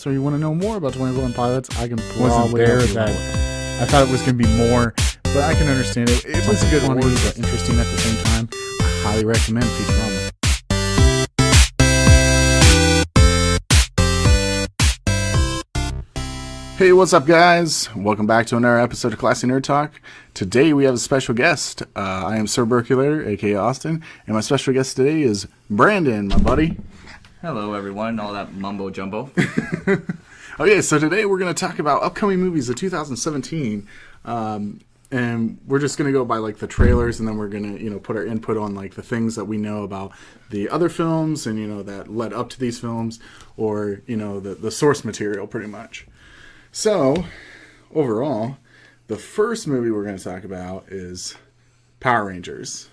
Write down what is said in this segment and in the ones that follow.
So you want to know more about 21 Pilots? I can Wasn't probably there help you that out. I thought it was going to be more, but I can understand it. It was a good funny, order. but interesting at the same time. I highly recommend Futurama. Hey, what's up, guys? Welcome back to another episode of Classy Nerd Talk. Today we have a special guest. I am Sir Burkulator, aka Austin, and my special guest today is Brandon, my buddy. Hello, everyone. All that mumbo jumbo. Okay, so today we're going to talk about upcoming movies of 2017, and we're just going to go by like the trailers, and then we're going to put our input on like the things that we know about the other films and that led up to these films, or the source material, pretty much. So overall, the first movie we're going to talk about is Power Rangers.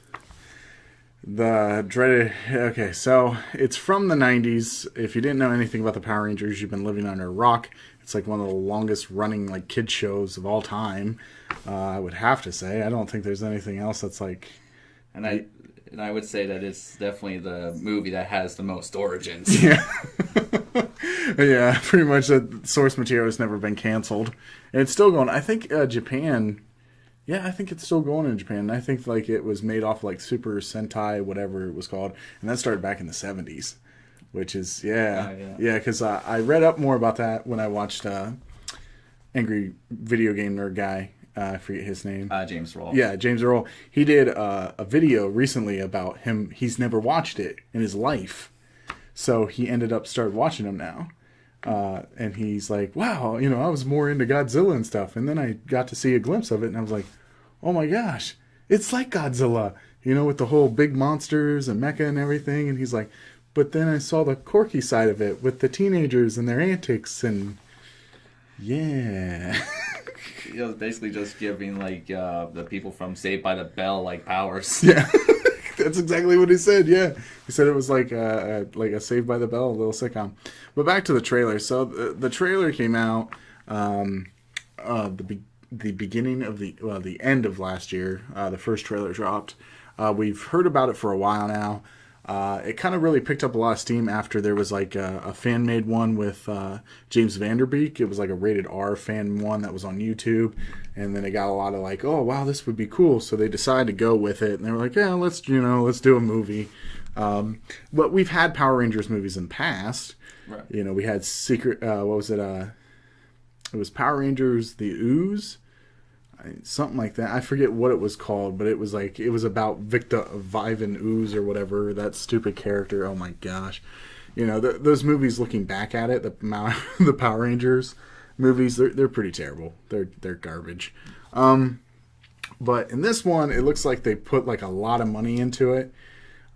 The dreaded... Okay, so it's from the 90s. If you didn't know anything about the Power Rangers, you've been living under a rock. It's like one of the longest running like kid shows of all time. I would have to say. I don't think there's anything else that's like... And I would say that it's definitely the movie that has the most origins. Yeah. Yeah, pretty much the source material has never been canceled. And it's still going. I think Japan... Yeah, I think it's still going in Japan. I think like it was made off like Super Sentai, whatever it was called, and that started back in the 70s, which is because I read up more about that when I watched Angry Video Game Nerd Guy. I forget his name. James Roll. Yeah, James Earl. He did a video recently about him. He's never watched it in his life, so he ended up started watching them now. And he's like, wow, I was more into Godzilla and stuff. And then I got to see a glimpse of it, and I was like, oh my gosh, it's like Godzilla, with the whole big monsters and mecha and everything. And he's like, but then I saw the quirky side of it with the teenagers and their antics, and yeah. It was basically just giving like the people from Saved by the Bell like powers. Yeah. That's exactly what he said. Yeah, he said it was like a Saved by the Bell, a little sitcom. But back to the trailer. So the trailer came out the beginning of the end of last year. The first trailer dropped. We've heard about it for a while now. It kind of really picked up a lot of steam after there was like a fan made one with James Vanderbeek. It was like a rated R fan one that was on YouTube. And then it got a lot of like, oh wow, this would be cool. So they decided to go with it, and they were like, yeah, let's do a movie. But we've had Power Rangers movies in the past. Right. We had Secret. What was it? It was Power Rangers: The Ooze, something like that. I forget what it was called, but it was about Victor Vivan Ooze or whatever, that stupid character. Oh my gosh, those movies. Looking back at it, the Power Rangers movies, they're pretty terrible. They're garbage. But in this one, it looks like they put like a lot of money into it.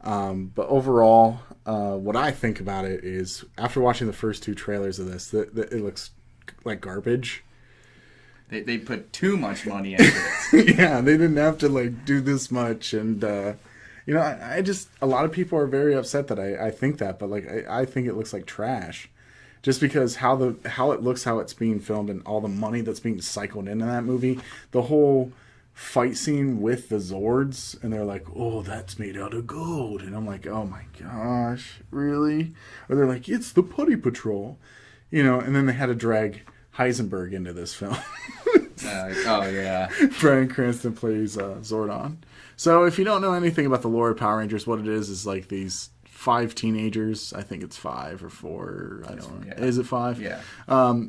But overall, what I think about it is, after watching the first two trailers of this, that it looks like garbage. They put too much money into it. Yeah, they didn't have to like do this much, and I just, a lot of people are very upset that I think that, but like I think it looks like trash. Just because how it looks, how it's being filmed, and all the money that's being cycled into that movie. The whole fight scene with the Zords, and they're like, oh, that's made out of gold. And I'm like, oh my gosh, really? Or they're like, it's the Putty Patrol. And then they had to drag Heisenberg into this film. Oh, yeah. Bryan Cranston plays Zordon. So if you don't know anything about the lore of Power Rangers, what it is like these 5 teenagers. I think it's 5 or 4. I don't know. Yeah. Is it 5? Yeah.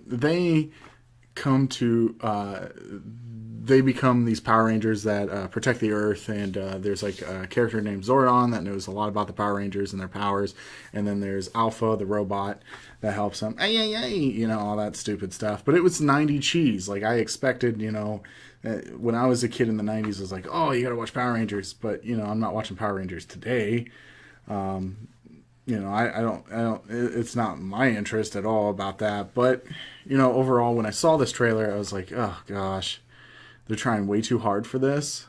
They come to... they become these Power Rangers that protect the Earth, and there's like a character named Zordon that knows a lot about the Power Rangers and their powers, and then there's Alpha, the robot, that helps them, all that stupid stuff. But it was 90 cheese. Like, I expected, when I was a kid in the 90s, I was like, oh, you gotta watch Power Rangers, but, I'm not watching Power Rangers today. I don't, it's not my interest at all about that, but, overall, when I saw this trailer, I was like, oh, gosh. They're trying way too hard for this.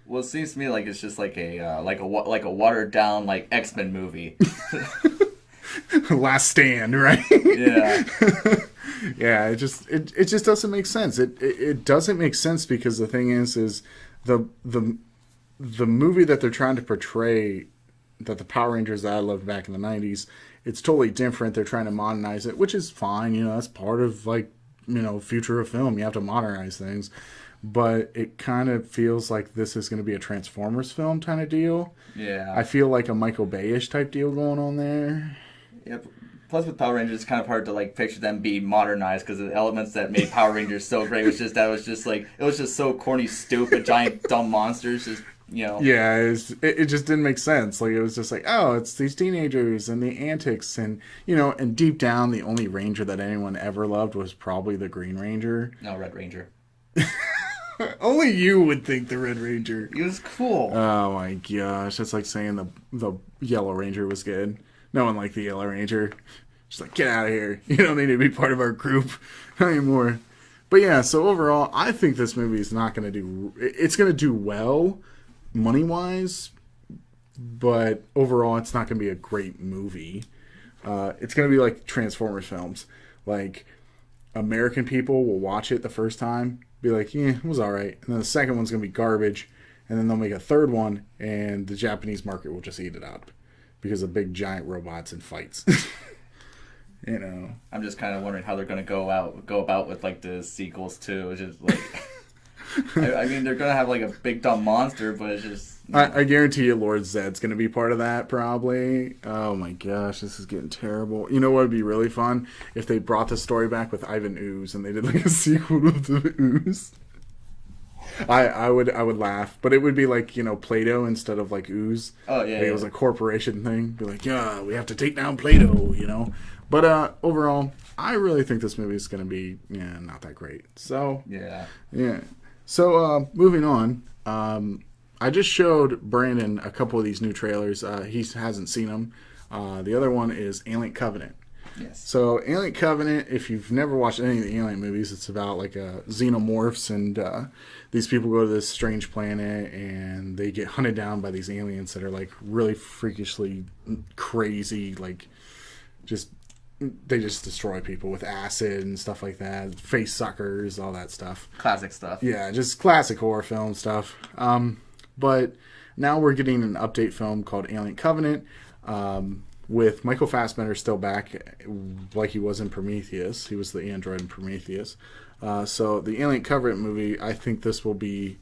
Well, it seems to me like it's just like a watered down like X-Men movie. Last Stand, right? Yeah. Yeah. It just doesn't make sense. It doesn't make sense because the thing is the movie that they're trying to portray, that the Power Rangers that I loved back in the 90s, it's totally different. They're trying to modernize it, which is fine. That's part of like future of film. You have to modernize things, but it kind of feels like this is going to be a Transformers film kind of deal. Yeah, I feel like a Michael Bay-ish type deal going on there. Yep. Plus, with Power Rangers, it's kind of hard to like picture them being modernized because the elements that made Power Rangers so great was just so corny, stupid, giant, dumb monsters. Yeah, it just didn't make sense. Like it was just like, oh, it's these teenagers and the antics, and and deep down, the only Ranger that anyone ever loved was probably the Green Ranger. No, Red Ranger. Only you would think the Red Ranger. He was cool. Oh my gosh, that's like saying the Yellow Ranger was good. No one liked the Yellow Ranger. Just like, get out of here. You don't need to be part of our group anymore. But yeah, so overall, I think this movie is not going to do... It's going to do well, money-wise, but overall, it's not going to be a great movie. It's going to be like Transformers films. Like, American people will watch it the first time, be like, yeah, it was alright. And then the second one's going to be garbage. And then they'll make a third one, and the Japanese market will just eat it up. Because of big giant robots and fights. I'm just kind of wondering how they're going to go about with like the sequels too. It's just like, I mean, they're going to have like a big dumb monster, but it's just. I guarantee you, Lord Zed's going to be part of that probably. Oh my gosh, this is getting terrible. You know what would be really fun if they brought the story back with Ivan Ooze and they did like a sequel of the Ooze. I would laugh, but it would be like Play-Doh instead of like ooze. Oh yeah, It was a corporation thing. Be like, yeah, we have to take down Play-Doh, But overall, I really think this movie is going to be not that great. So yeah. So moving on, I just showed Brandon a couple of these new trailers. He hasn't seen them. The other one is Alien Covenant. Yes. So Alien Covenant, if you've never watched any of the Alien movies, it's about like xenomorphs, and these people go to this strange planet and they get hunted down by these aliens that are like really freakishly crazy, like they just destroy people with acid and stuff like that, face suckers, all that stuff. Classic stuff. Yeah, just classic horror film stuff. But now we're getting an update film called Alien Covenant. With Michael Fassbender still back, like he was in Prometheus. He was the android in Prometheus. So the Alien Covenant movie, I think this will be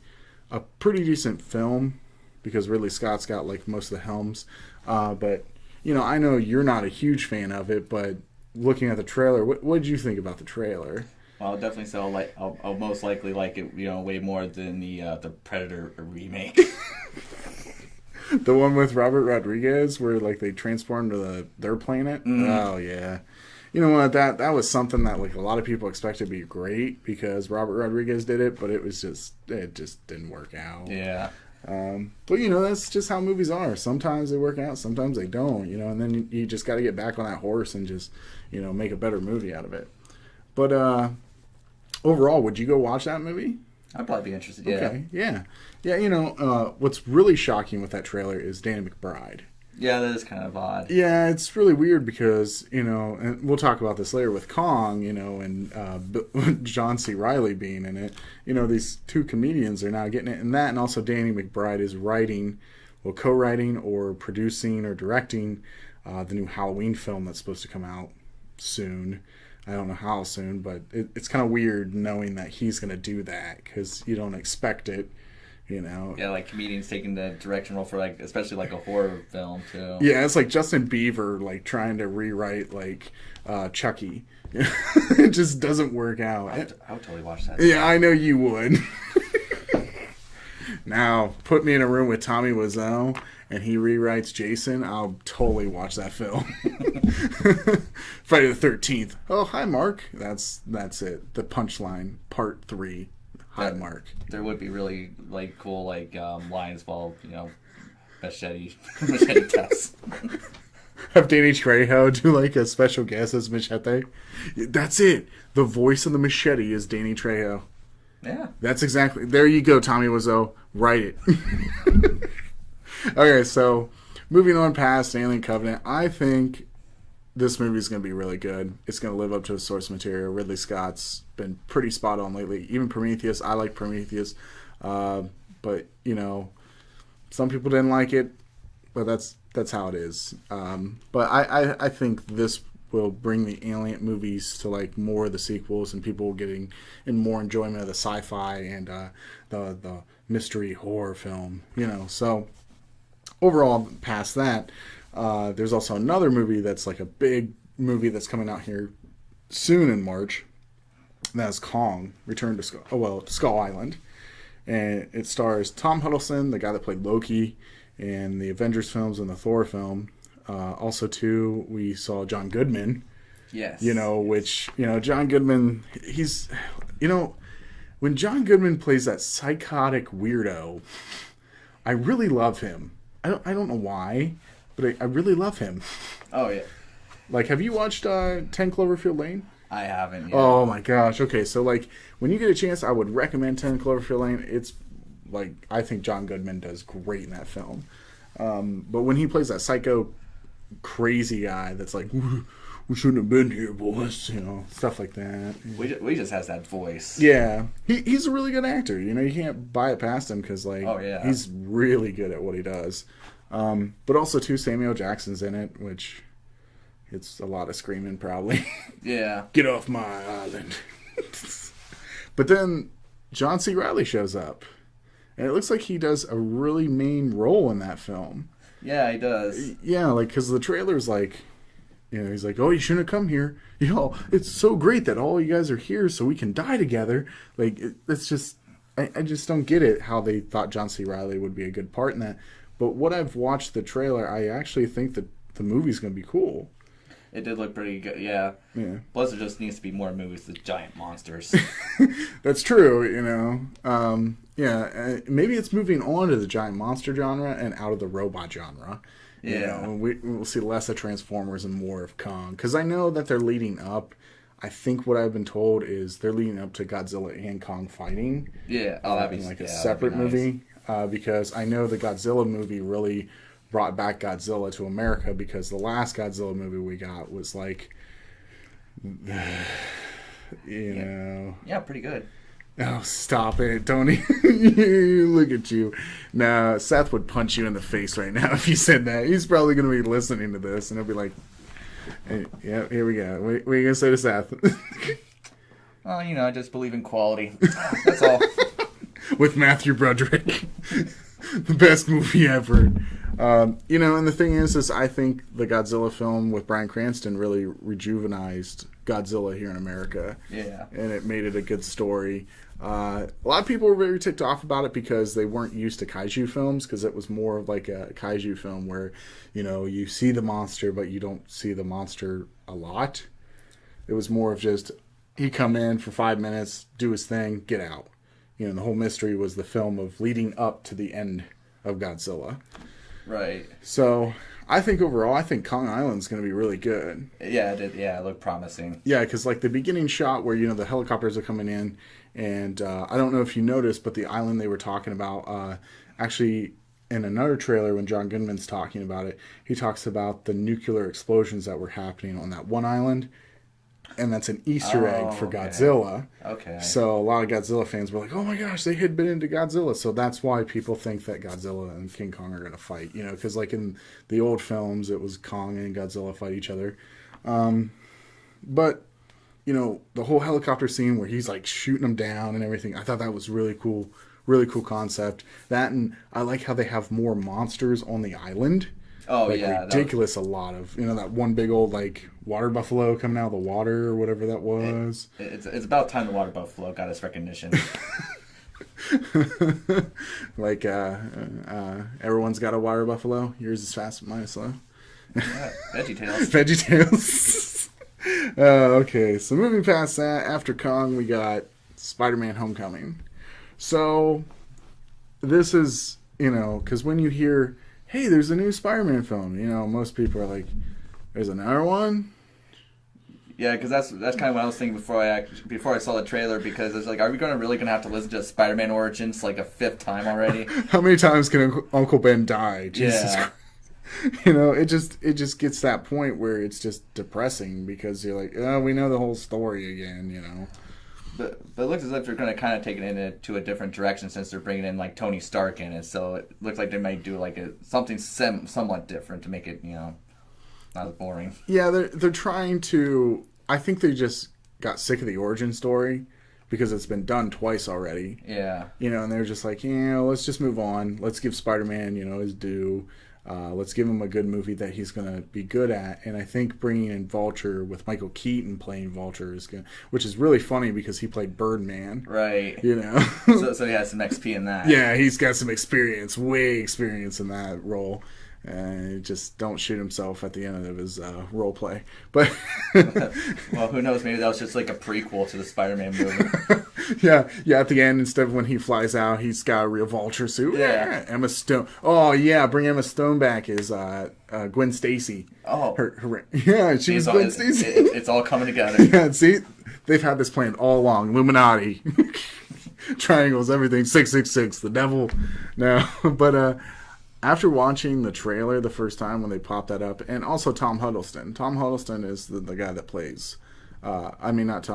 a pretty decent film because Ridley Scott's got like most of the helms. But I know you're not a huge fan of it, but looking at the trailer, what did you think about the trailer? Well, I'll definitely say I'll most likely like it, way more than the Predator remake. The one with Robert Rodriguez where like they transformed to their planet? Mm. Oh yeah. You know what, that was something that like a lot of people expected to be great because Robert Rodriguez did it, but it just didn't work out. Yeah. But that's just how movies are. Sometimes they work out, sometimes they don't, and then you just got to get back on that horse and just, make a better movie out of it. But overall, would you go watch that movie? I'd probably be interested, yeah. Okay, yeah. Yeah, what's really shocking with that trailer is Danny McBride. Yeah, that is kind of odd. Yeah, it's really weird because, and we'll talk about this later with Kong, and John C. Reilly being in it. These two comedians are now getting it. And that, and also Danny McBride is co-writing or producing or directing the new Halloween film that's supposed to come out soon. I don't know how soon, but it's kind of weird knowing that he's going to do that because you don't expect it, Yeah, like comedians taking the direction role for especially a horror film too. Yeah, it's like Justin Bieber trying to rewrite Chucky. It just doesn't work out. I would totally watch that. Yeah, I know you would. Now, put me in a room with Tommy Wiseau and he rewrites Jason, I'll totally watch that film. Friday the 13th. Oh, hi, Mark. That's it. The punchline, part 3. Hi, Mark. There would be really cool lines while machete tests. Have Danny Trejo do a special guest as Machete. That's it. The voice of the Machete is Danny Trejo. Yeah. That's exactly. There you go, Tommy Wiseau. Write it. Okay, so moving on past Alien Covenant, I think this movie is going to be really good. It's going to live up to the source material. Ridley Scott's been pretty spot on lately. Even Prometheus, I like Prometheus. But, some people didn't like it. but that's how it is. But I think this will bring the Alien movies to like more of the sequels, and people getting in more enjoyment of the sci-fi and the mystery horror film. So overall, past that, there's also another movie that's like a big movie that's coming out here soon in March. That's Kong: Return to Skull Island, and it stars Tom Hiddleston, the guy that played Loki in the Avengers films and the Thor film. Also, too, we saw John Goodman. Yes. Which John Goodman, he's, when John Goodman plays that psychotic weirdo, I really love him. I don't know why, but I really love him. Oh yeah. Like, have you watched 10 Cloverfield Lane? I haven't yet. Oh my gosh. Okay, so like when you get a chance, I would recommend 10 Cloverfield Lane. It's like, I think John Goodman does great in that film. But when he plays that psycho crazy guy that's like, we shouldn't have been here, boys, stuff like that. We just has that voice. Yeah, he's a really good actor. You can't buy it past him because like, oh yeah, he's really good at what he does. But also too, Samuel Jackson's in it, which it's a lot of screaming probably. Yeah, get off my island. But then John C. Reilly shows up, and it looks like he does a really main role in that film. Yeah, he does. Yeah, like, because the trailer's like, he's like, oh, you shouldn't have come here. It's so great that all you guys are here so we can die together. Like, it's just, I just don't get it, how they thought John C. Reilly would be a good part in that. But what I've watched the trailer, I actually think that the movie's going to be cool. It did look pretty good, yeah. Plus, there just needs to be more movies with giant monsters. That's true, maybe it's moving on to the giant monster genre and out of the robot genre. Yeah. We'll see less of Transformers and more of Kong. Because I know that they're leading up. I think what I've been told is they're leading up to Godzilla and Kong fighting. Yeah. Oh, that'd be like a separate movie. Because I know the Godzilla movie really brought back Godzilla to America, because the last Godzilla movie we got was like, Yeah, pretty good. Oh, stop it, Tony. Look at you. Nah, Seth would punch you in the face right now if you said that. He's probably going to be listening to this, and he'll be like, hey, yeah, here we go. What are you going to say to Seth? Well, I just believe in quality. That's all. With Matthew Broderick. The best movie ever. And the thing is I think the Godzilla film with Bryan Cranston really rejuvenized Godzilla here in America. Yeah. And it made it a good story. A lot of people were very ticked off about it because they weren't used to kaiju films, because it was more of like a kaiju film where, you see the monster, but you don't see the monster a lot. It was more of just, he come in for 5 minutes, do his thing, get out. The whole mystery was the film of leading up to the end of Godzilla. Right. So I think overall, Kong Island's going to be really good. Yeah, it did. Yeah, it looked promising. Yeah, because like the beginning shot where, the helicopters are coming in, and I don't know if you noticed, but the island they were talking about, actually in another trailer when John Goodman's talking about it, he talks about the nuclear explosions that were happening on that one island. And that's an Easter egg for Godzilla. Okay. So a lot of Godzilla fans were like, oh my gosh, they had been into Godzilla. So that's why people think that Godzilla and King Kong are going to fight. Because like in the old films, it was Kong and Godzilla fight each other. But, the whole helicopter scene where he's like shooting them down and everything, I thought that was really cool concept. That, and I like how they have more monsters on the island. Oh, like, yeah. Ridiculous a lot of, that one big old, like, water buffalo coming out of the water or whatever that was. It's about time the water buffalo got its recognition. Like, everyone's got a water buffalo. Yours is fast, mine is slow. Yeah, VeggieTales. VeggieTales. Okay, so moving past that, after Kong, we got Spider-Man Homecoming. So, this is, because when you hear, hey, there's a new Spider-Man film, most people are like, there's another one? Yeah, because that's kind of what I was thinking before I saw the trailer, because it's like, are we really going to have to listen to Spider-Man Origins like a 5th time already? How many times can Uncle Ben die? Jesus Christ. It just gets that point where it's just depressing, because you're like, oh, we know the whole story again, but it looks as if they're going to kind of take it into a different direction since they're bringing in like Tony Stark in it. So it looks like they might do like something somewhat different to make it, not as boring. Yeah, they're trying to. I think they just got sick of the origin story because it's been done twice already. Yeah. And they're just like, let's just move on. Let's give Spider-Man, his due. Let's give him a good movie that he's going to be good at. And I think bringing in Vulture with Michael Keaton playing Vulture which is really funny because he played Birdman. Right. So he has some XP in that. Yeah, he's got some experience, way experience in that role. And just don't shoot himself at the end of his role play. But well, who knows? Maybe that was just like a prequel to the Spider-Man movie. Yeah. At the end, instead of when he flies out, he's got a real Vulture suit. Yeah. Emma Stone. Oh yeah, bring Emma Stone back as Gwen Stacy. Oh. She was Gwen Stacy. It's all coming together. Yeah. See, they've had this planned all along. Illuminati, triangles, everything. 666, the devil. No, but. After watching the trailer the first time when they popped that up, and also Tom Huddleston. Tom Huddleston is the guy that plays. Tom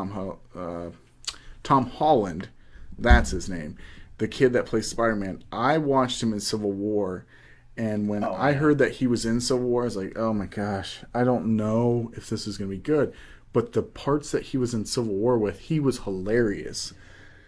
Holland. That's his name. The kid that plays Spider-Man. I watched him in Civil War, and when I heard that he was in Civil War, I was like, oh my gosh, I don't know if this is going to be good. But the parts that he was in Civil War with, he was hilarious.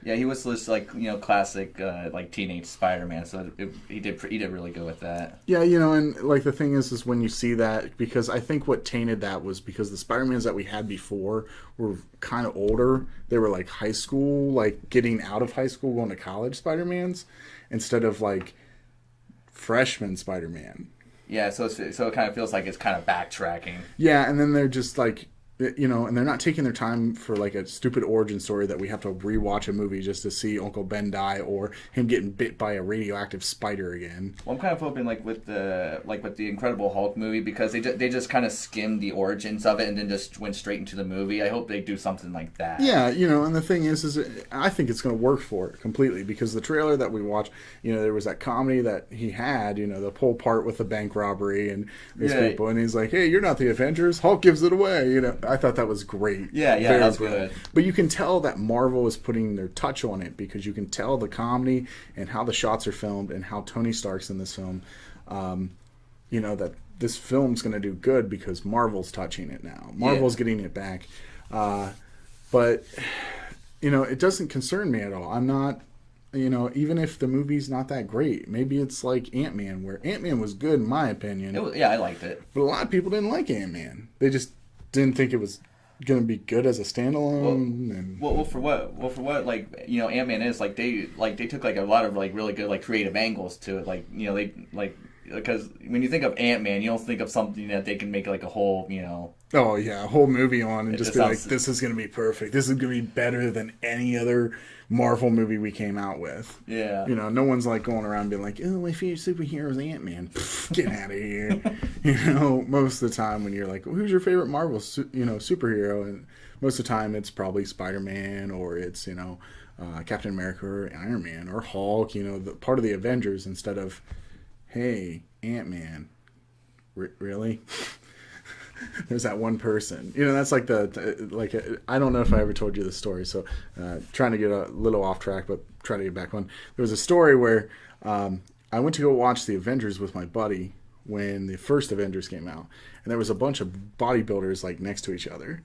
Yeah, he was just like classic like teenage Spider-Man. So he did really good with that. Yeah, and like the thing is when you see that, because I think what tainted that was because the Spider-Mans that we had before were kind of older. They were like high school, like getting out of high school, going to college Spider-Mans, instead of like freshman Spider-Man. Yeah, so it kind of feels like it's kind of backtracking. Yeah, and then they're just like. And they're not taking their time for like a stupid origin story that we have to rewatch a movie just to see Uncle Ben die or him getting bit by a radioactive spider again. Well, I'm kind of hoping with the Incredible Hulk movie, because they just kind of skimmed the origins of it and then just went straight into the movie. I hope they do something like that. Yeah, and the thing is I think it's going to work for it completely, because the trailer that we watched, there was that comedy that he had, the whole part with the bank robbery and these people, and he's like, hey, you're not the Avengers. Hulk gives it away, I thought that was great. Yeah, Very that's good. But you can tell that Marvel is putting their touch on it, because you can tell the comedy and how the shots are filmed and how Tony Stark's in this film. That this film's going to do good because Marvel's touching it now. Marvel's getting it back. But, it doesn't concern me at all. I'm not... even if the movie's not that great, maybe it's like Ant-Man, where Ant-Man was good in my opinion. I liked it. But a lot of people didn't like Ant-Man. They just didn't think it was going to be good as a standalone. Well, for what Ant-Man is, they took like a lot of like really good like creative angles to it, because when you think of Ant-Man, you don't think of something that they can make like a whole, Oh yeah, a whole movie on and just be sounds... like, this is going to be perfect. This is going to be better than any other Marvel movie we came out with. Yeah. No one's like going around being like, oh, my favorite superhero is Ant-Man. Get out of here. Most of the time when you're like, well, who's your favorite Marvel, superhero? And most of the time it's probably Spider-Man, or it's, Captain America or Iron Man or Hulk, the part of the Avengers, instead of, hey, Ant-Man. Really? There's that one person. That's like I don't know if I ever told you this story, so trying to get a little off track, but try to get back on. There was a story where I went to go watch the Avengers with my buddy when the first Avengers came out, and there was a bunch of bodybuilders like next to each other,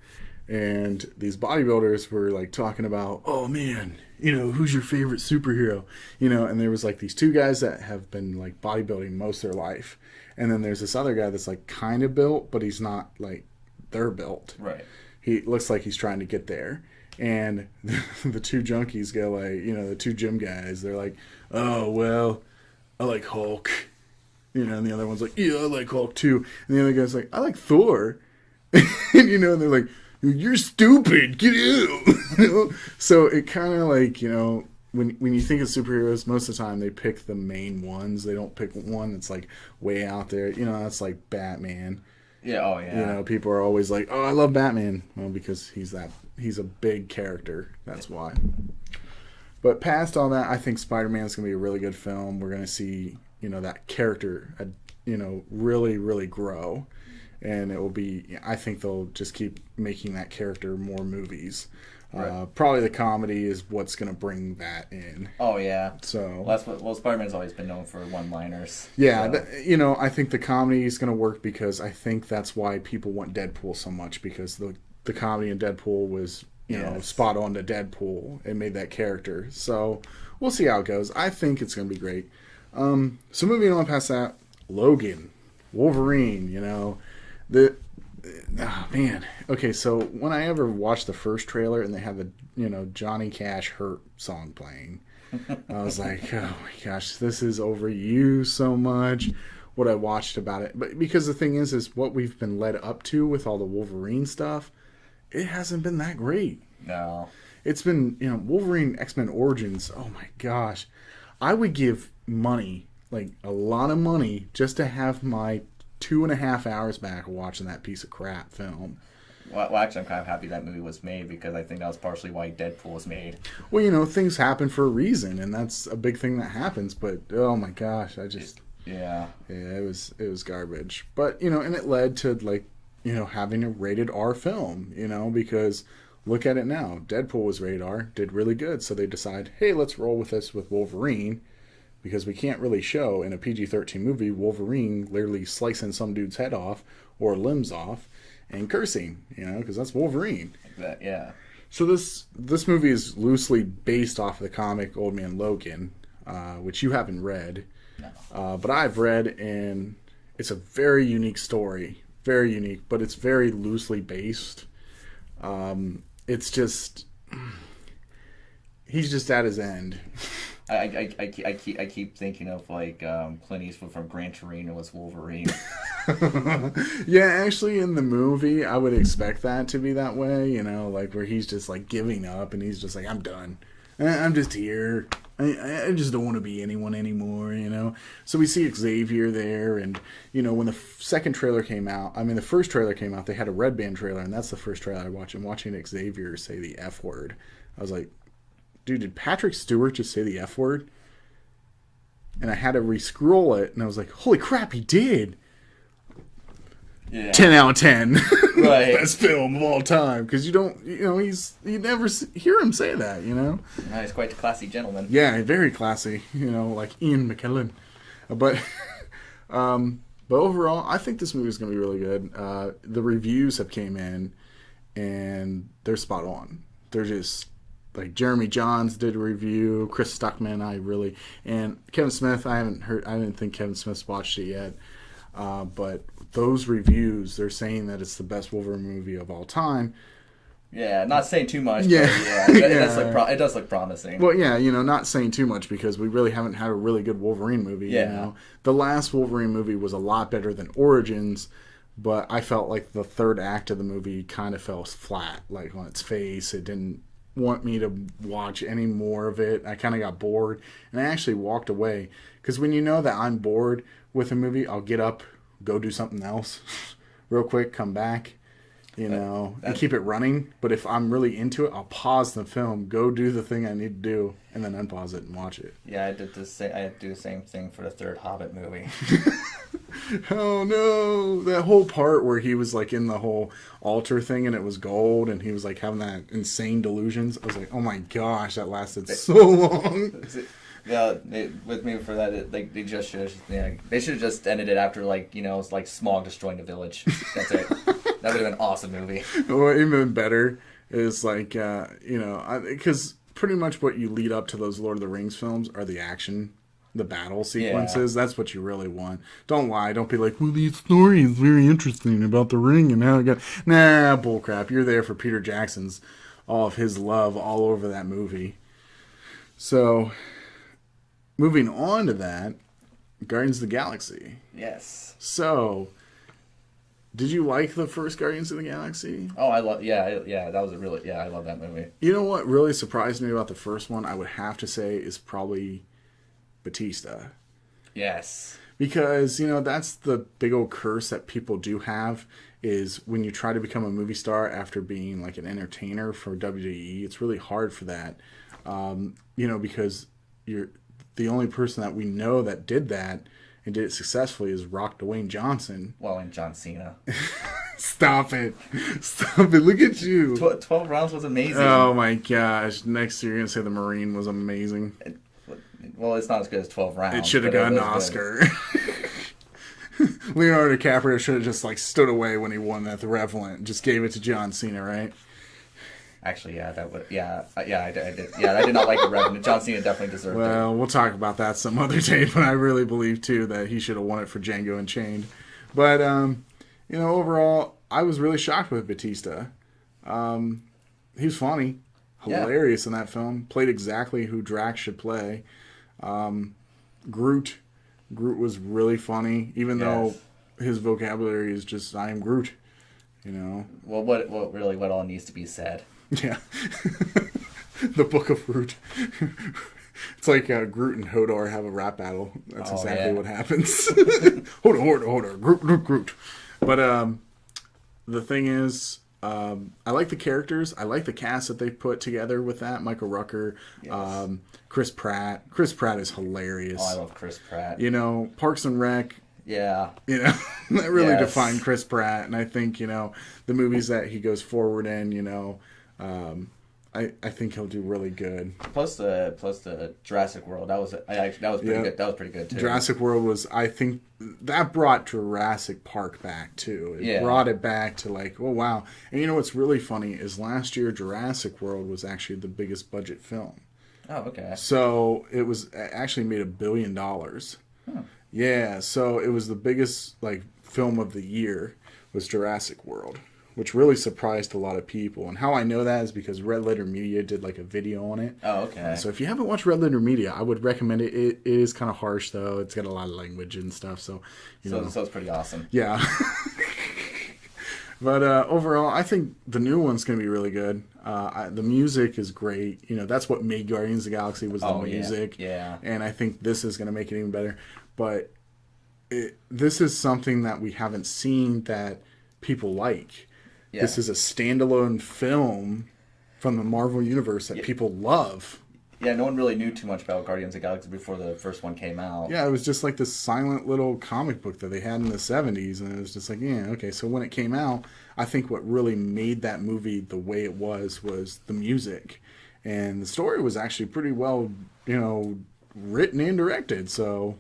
and these bodybuilders were like talking about, oh man, who's your favorite superhero? And there was like these two guys that have been like bodybuilding most of their life. And then there's this other guy that's like kind of built, but he's not like they're built. Right. He looks like he's trying to get there. And the two junkies go like, the two gym guys, they're like, oh, well, I like Hulk. And the other one's like, yeah, I like Hulk too. And the other guy's like, I like Thor. and they're like, you're stupid, get out. So it kind of like, when you think of superheroes, most of the time they pick the main ones. They don't pick one that's like way out there. That's like Batman. Yeah, oh yeah. People are always like, oh, I love Batman. Well, because he's a big character. That's why. But past all that, I think Spider-Man's going to be a really good film. We're going to see, that character, really, really grow. and it will be. I think they'll just keep making that character more movies. Right. Probably the comedy is what's going to bring that in. Oh yeah. So Well, Spider-Man's always been known for one-liners. yeah, So. I think the comedy is going to work because I think that's why people want Deadpool so much, because the comedy in Deadpool was spot on to Deadpool. It made that character. So we'll see how it goes. I think it's going to be great. So moving on past that, Logan, Wolverine. Oh man. Okay, so when I ever watched the first trailer and they had the Johnny Cash "Hurt" song playing, I was like, oh my gosh, this is overused so much. What I watched about it, but because the thing is what we've been led up to with all the Wolverine stuff, it hasn't been that great. No. It's been Wolverine X-Men Origins. Oh my gosh, I would give money, like a lot of money, just to have my 2.5 hours back watching that piece of crap film. Well, actually, I'm kind of happy that movie was made because I think that was partially why Deadpool was made. Well, things happen for a reason, and that's a big thing that happens. But oh my gosh, Yeah, it was garbage. But and it led to having a rated R film. Because look at it now, Deadpool was rated R, did really good. So they decide, hey, let's roll with this with Wolverine. Because we can't really show in a PG-13 movie Wolverine literally slicing some dude's head off or limbs off and cursing, because that's Wolverine. like that, yeah. So this movie is loosely based off of the comic Old Man Logan, which you haven't read, but I've read, and it's a very unique story, very unique, but it's very loosely based. It's just he's just at his end. I keep thinking of Clint Eastwood from Gran Torino as Wolverine. Yeah, actually, in the movie, I would expect that to be that way. Where he's just giving up, and he's just like, I'm done. I'm just here. I just don't want to be anyone anymore. So we see Xavier there, and when the second trailer came out, the first trailer came out, they had a Red Band trailer, and that's the first trailer I watched. I'm watching Xavier say the F word. I was like, dude, did Patrick Stewart just say the F word? And I had to re-scroll it, and I was like, holy crap, he did. Yeah. 10 out of 10. Right. Best film of all time. Because you never hear him say that, He's quite a classy gentleman. Yeah, very classy, like Ian McKellen. But overall, I think this movie is going to be really good. The reviews have came in, and they're spot on. They're just... Jeremy Johns did a review, Chris Stuckman, and Kevin Smith. I didn't think Kevin Smith's watched it yet, but those reviews, they're saying that it's the best Wolverine movie of all time. Yeah, not saying too much. Yeah, but it does look promising. Well, yeah, not saying too much because we really haven't had a really good Wolverine movie. Yeah. The last Wolverine movie was a lot better than Origins, but I felt like the third act of the movie kind of fell flat, on its face. It didn't want me to watch any more of it. I kind of got bored, and I actually walked away, because when that I'm bored with a movie, I'll get up, go do something else real quick, come back, and keep it running. But if I'm really into it, I'll pause the film, go do the thing I need to do, and then unpause it and watch it. Yeah, I had to do the same thing for the third Hobbit movie. Oh no, that whole part where he was in the whole altar thing and it was gold and he was having that insane delusions. I was like, oh my gosh, that lasted so long. Yeah, with me for that, they just should they should have just ended it after Smaug destroying the village. That's it. That would have been an awesome movie. Or even better is because pretty much what you lead up to those Lord of the Rings films are the action. The battle sequences, That's what you really want. Don't lie. Don't be like, well, the story is very interesting about the ring and how it got... Nah, bullcrap. You're there for Peter Jackson's, all of his love all over that movie. So, moving on to that, Guardians of the Galaxy. Yes. So, did you like the first Guardians of the Galaxy? Oh, I love... Yeah, that was I love that movie. You know what really surprised me about the first one, I would have to say, is probably... Batista. Yes. Because, that's the big old curse that people do have, is when you try to become a movie star after being an entertainer for WWE, it's really hard for that. Because you're the only person that we know that did that and did it successfully is Rock Dwayne Johnson. Well, and John Cena. Stop it. Stop it. Look at you. 12 rounds was amazing. Oh my gosh. Next year you're going to say The Marine was amazing. Well, it's not as good as 12 rounds. It should have gotten an Oscar. Leonardo DiCaprio should have just like stood away when he won that The Revenant. Just gave it to John Cena, right? Actually, yeah, that would, I did. Yeah, I did not like The Revenant. John Cena definitely deserved it. Well, we'll talk about that some other day, but I really believe, too, that he should have won it for Django Unchained. But, overall, I was really shocked with Batista. He was funny, hilarious in that film, played exactly who Drax should play. Groot was really funny, even though his vocabulary is just, I am Groot, Well, what all needs to be said? Yeah. The Book of Groot. It's like Groot and Hodor have a rap battle. That's exactly what happens. Hodor. Groot. But the thing is, I like the characters. I like the cast that they put together with that. Michael Rooker, Chris Pratt. Chris Pratt is hilarious. Oh, I love Chris Pratt. Parks and Rec. Yeah. That really defined Chris Pratt. And I think, the movies that he goes forward in, I think he'll do really good. Plus the Jurassic World. That was pretty good. That was pretty good too. Jurassic World was, I think, that brought Jurassic Park back too. It brought it back to like, oh wow. And what's really funny is last year Jurassic World was actually the biggest budget film. Oh, okay. So it was actually made $1 billion. Huh. Yeah, so it was the biggest film of the year was Jurassic World, which really surprised a lot of people. And how I know that is because Red Letter Media did a video on it. Oh, okay. So if you haven't watched Red Letter Media, I would recommend it. It is kind of harsh though. It's got a lot of language and stuff. So so it's pretty awesome. Yeah. But overall, I think the new one's going to be really good. The music is great. That's what made Guardians of the Galaxy was the music. Yeah. And I think this is going to make it even better. But this is something that we haven't seen that people like. Yeah. This is a standalone film from the Marvel Universe that people love. Yeah, no one really knew too much about Guardians of the Galaxy before the first one came out. Yeah, it was just like this silent little comic book that they had in the 70s. And it was just like, yeah, okay. So when it came out, I think what really made that movie the way it was the music. And the story was actually pretty well, written and directed. So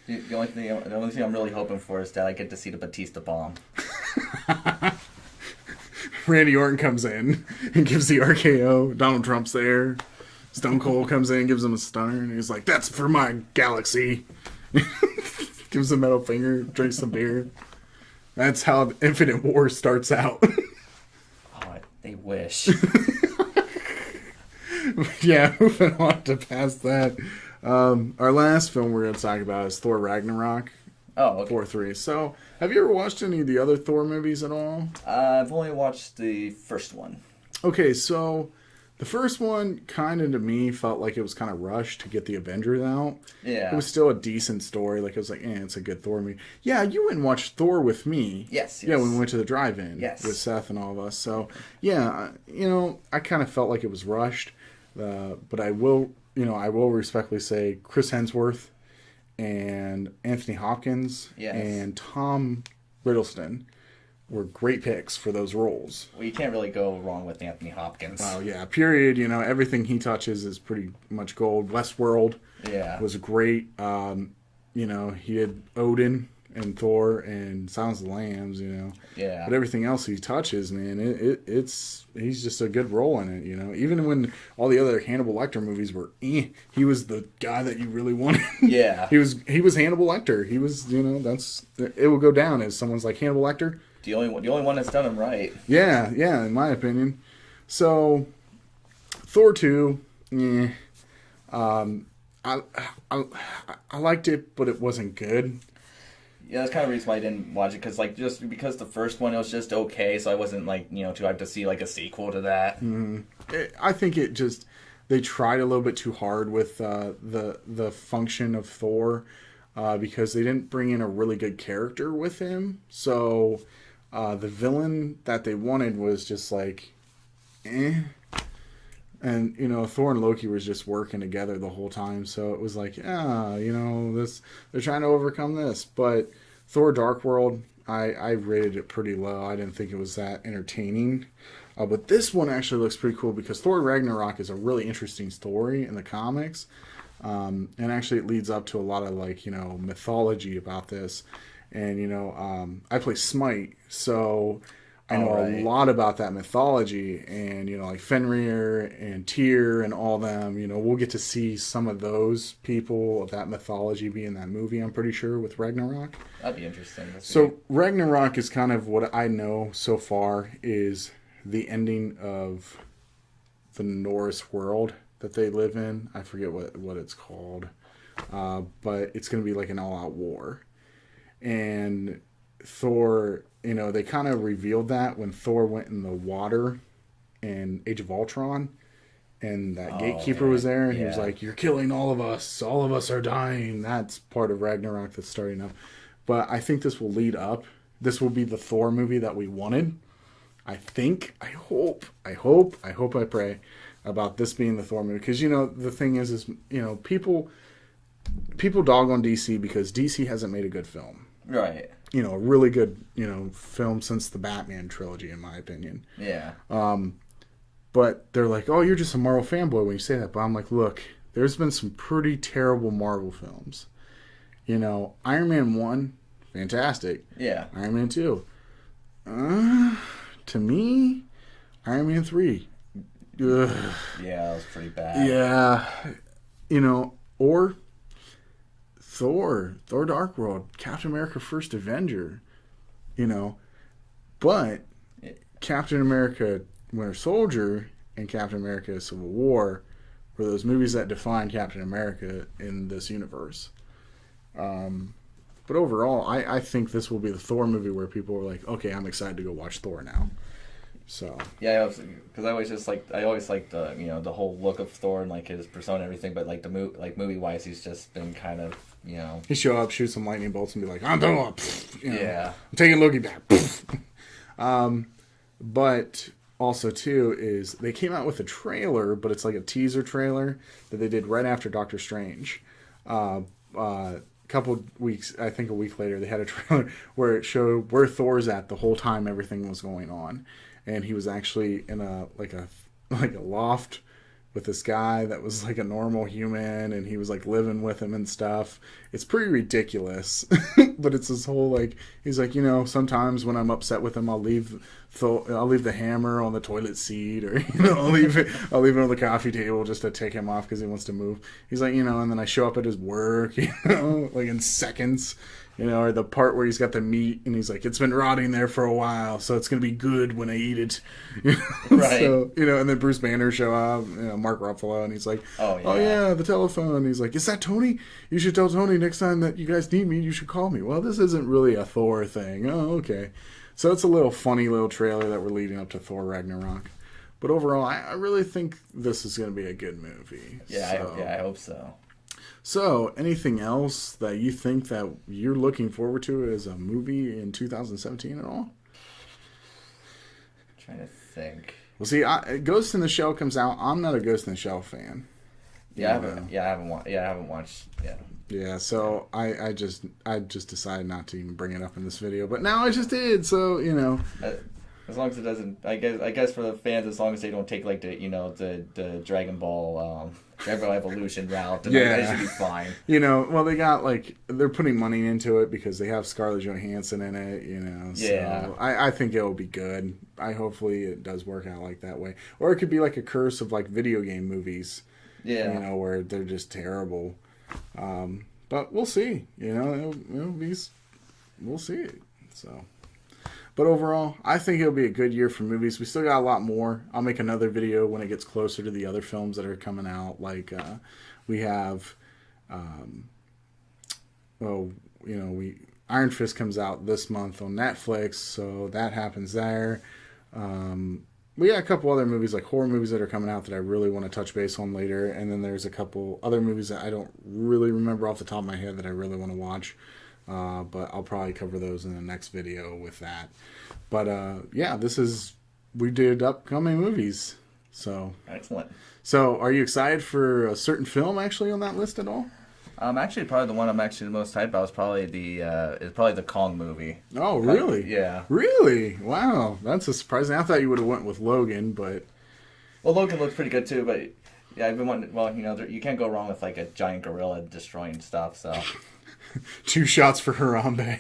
the only thing I'm really hoping for is that I get to see the Batista bomb. Randy Orton comes in and gives the RKO. Donald Trump's there. Stone Cold comes in and gives him a stunner. And he's like, that's for my galaxy. Gives a middle finger, drinks some beer. That's how Infinite War starts out. Oh, they wish. Yeah, moving on to past that. Our last film we're going to talk about is Thor Ragnarok. Oh, okay. Thor 3. So, have you ever watched any of the other Thor movies at all? I've only watched the first one. Okay, so the first one kind of to me felt like it was kind of rushed to get the Avengers out. Yeah. It was still a decent story. It was like, it's a good Thor movie. Yeah, you went and watched Thor with me. Yes. Yeah, when we went to the drive-in. Yes. With Seth and all of us. So, yeah, I kind of felt like it was rushed. But I will respectfully say Chris Hemsworth and Anthony Hopkins and Tom Riddleston were great picks for those roles. Well, you can't really go wrong with Anthony Hopkins. Oh, yeah. Period. Everything he touches is pretty much gold. Westworld was great. He did Odin and Thor and Silence of the Lambs, Yeah. But everything else he touches, man, he's just a good role in it, Even when all the other Hannibal Lecter movies were, he was the guy that you really wanted. Yeah. He was Hannibal Lecter. He was, it will go down as someone's like Hannibal Lecter. The only one that's done him right. Yeah, in my opinion. So, Thor 2, I liked it, but it wasn't good. Yeah, that's kind of the reason why I didn't watch it, just because the first one was just okay, so I wasn't too hyped to see a sequel to that. I think they tried a little bit too hard with the function of Thor, because they didn't bring in a really good character with him. So the villain that they wanted was just like, eh. And, Thor and Loki was just working together the whole time. So it was like, yeah, they're trying to overcome this. But Thor Dark World, I rated it pretty low. I didn't think it was that entertaining. But this one actually looks pretty cool because Thor Ragnarok is a really interesting story in the comics. And actually it leads up to a lot of mythology about this. And, I play Smite, so I know a lot about that mythology, and like Fenrir and Tyr and all them. We'll get to see some of those people of that mythology be in that movie. I'm pretty sure with Ragnarok. That'd be interesting. So Ragnarok is kind of what I know so far is the ending of the Norse world that they live in. I forget what it's called, but it's going to be like an all-out war, and Thor. They kind of revealed that when Thor went in the water in Age of Ultron, and that gatekeeper was there, and he was like, "You're killing all of us. All of us are dying." That's part of Ragnarok that's starting up. But I think this will lead up. This will be the Thor movie that we wanted. I think, I hope, I pray about this being the Thor movie. Because, the thing is people dog on DC because DC hasn't made a good film. Right. A really good, film since the Batman trilogy, in my opinion. Yeah. But they're like, oh, you're just a Marvel fanboy when you say that. But I'm like, look, there's been some pretty terrible Marvel films. Iron Man 1, fantastic. Yeah. Iron Man 2. To me, Iron Man 3. Ugh. Yeah, that was pretty bad. Yeah. Or Thor Dark World, Captain America First Avenger, but Captain America Winter Soldier and Captain America Civil War were those movies that defined Captain America in this universe. But overall, I think this will be the Thor movie where people are like, okay, I'm excited to go watch Thor now. So yeah, because I always liked the the whole look of Thor and like his persona and everything, but like movie wise, he's just been kind of he show up, shoot some lightning bolts, and be like, I'm Thor. Yeah, I'm taking Loki back. But also too is they came out with a trailer, but it's like a teaser trailer that they did right after Doctor Strange. Couple weeks, I think a week later, they had a trailer where it showed where Thor's at the whole time everything was going on. And he was actually in a loft with this guy that was like a normal human, and he was like living with him and stuff. It's pretty ridiculous, but it's this whole he's like, sometimes when I'm upset with him, I'll leave the hammer on the toilet seat, or I'll leave it on the coffee table just to take him off because he wants to move. He's like, and then I show up at his work, like in seconds. Or the part where he's got the meat and he's like, it's been rotting there for a while, so it's going to be good when I eat it. Right. So, and then Bruce Banner show up, Mark Ruffalo, and he's like, oh yeah, the telephone. And he's like, is that Tony? You should tell Tony next time that you guys need me, you should call me. Well, this isn't really a Thor thing. Oh, okay. So it's a little funny little trailer that we're leading up to Thor Ragnarok. But overall, I really think this is going to be a good movie. Yeah, I hope so. So, anything else that you think that you're looking forward to as a movie in 2017 at all? I'm trying to think. Well, see, Ghost in the Shell comes out. I'm not a Ghost in the Shell fan. I haven't watched. Yeah. Yeah, so I just decided not to even bring it up in this video, but now I just did. So as long as it doesn't, I guess for the fans, as long as they don't take the Dragon Ball Evolution route, then they should be fine. Well, they got they're putting money into it because they have Scarlett Johansson in it. Yeah. So I think it will be good. Hopefully it does work out like that way, or it could be like a curse of video game movies. Yeah. Where they're just terrible. But we'll see. We'll see it. So. But overall, I think it'll be a good year for movies. We still got a lot more. I'll make another video when it gets closer to the other films that are coming out. We have, Iron Fist comes out this month on Netflix, so that happens there. We got a couple other movies, like horror movies that are coming out that I really want to touch base on later. And then there's a couple other movies that I don't really remember off the top of my head that I really want to watch. But I'll probably cover those in the next video with that. But we did upcoming movies. So Excellent. So, are you excited for a certain film actually on that list at all? Actually, probably the one I'm actually the most hyped about is probably the Kong movie. Oh, really? Yeah. Really? Wow, that's a surprising. I thought you would have went with Logan, but Well, Logan looks pretty good too, but yeah, I've been wanting. Well, you can't go wrong with like a giant gorilla destroying stuff. So 2 shots for Harambe.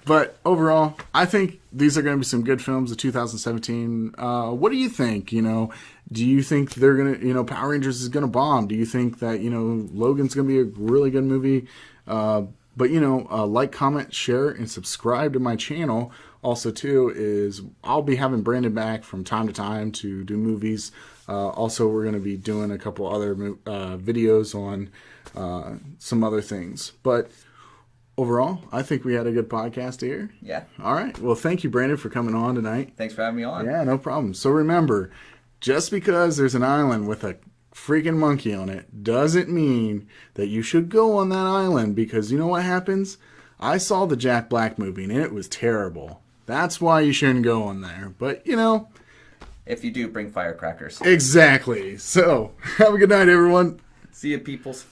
But overall, I think these are going to be some good films of 2017. What do you think? Do you think they're going to, Power Rangers is going to bomb? Do you think that, Logan's going to be a really good movie? But, like, comment, share, and subscribe to my channel. Also, too, is I'll be having Brandon back from time to time to do movies. Also, we're going to be doing a couple other videos on some other things. But overall, I think we had a good podcast here. yeah. All right. Well, thank you, Brandon, for coming on tonight. Thanks for having me on. Yeah, no problem. So remember, just because there's an island with a freaking monkey on it doesn't mean that you should go on that island, because you know what happens? I saw the Jack Black movie and it was terrible. That's why you shouldn't go on there. But, If you do, bring firecrackers. exactly. So, have a good night, everyone. See you, peoples.